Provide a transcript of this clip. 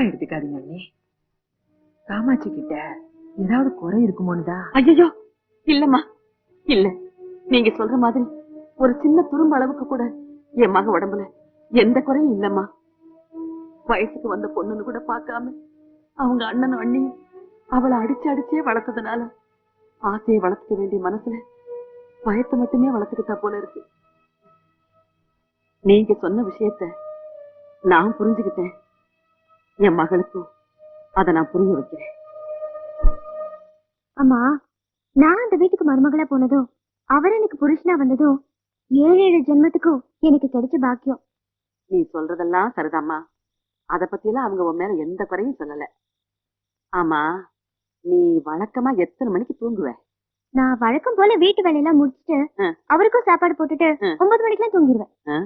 எடுத்துக்காதீங்க அண்ணி. காமாட்சி கிட்ட ஏதாவது குறை இருக்குமோன்னுதான். ஐயோ இல்லம்மா, இல்ல. நீங்க சொல்ற மாதிரி ஒரு சின்ன துரும்பு அளவுக்கு கூட என் மக உடம்புல எந்த குறையும் இல்லம்மா. வயசுக்கு வந்த பொண்ணுன்னு கூட பார்க்காம அவங்க அண்ணனும் அண்ணியும் அவளை அடிச்சு அடிச்சே வளர்த்ததுனால ஆசையை வளர்த்துக்க வேண்டிய மனசுல பயத்தை மட்டுமே வளர்த்துக்கிட்டா போல இருக்கு. நீங்க சொன்ன விஷயத்த நான் புரிஞ்சுக்கிட்டேன். என் மகளுக்கும் அதை நான் புரிய வைக்கிறேன். அம்மா, நான் அந்த வீட்டுக்கு மருமகளா போனதும் அவர் எனக்கு புருஷனா வந்ததும் 7 ஜென்மத்துக்கும் எனக்கு கிடைச்ச பாக்கியம். நீ சொல்றதெல்லாம் சரிதாம்மா. அத பத்தியெல்லாம் அவங்க உன் மேல எந்த குறையும் சொல்லல. ஆமா, நீ வழக்கமா எத்தனை மணிக்கு தூங்குவ? நான் வழக்கம் போல வீட்டு வேலையெல்லாம் முடிச்சுட்டு அவருக்கும் சாப்பாடு போட்டுட்டு 9 மணிக்கெல்லாம் தூங்கிடுவேன்.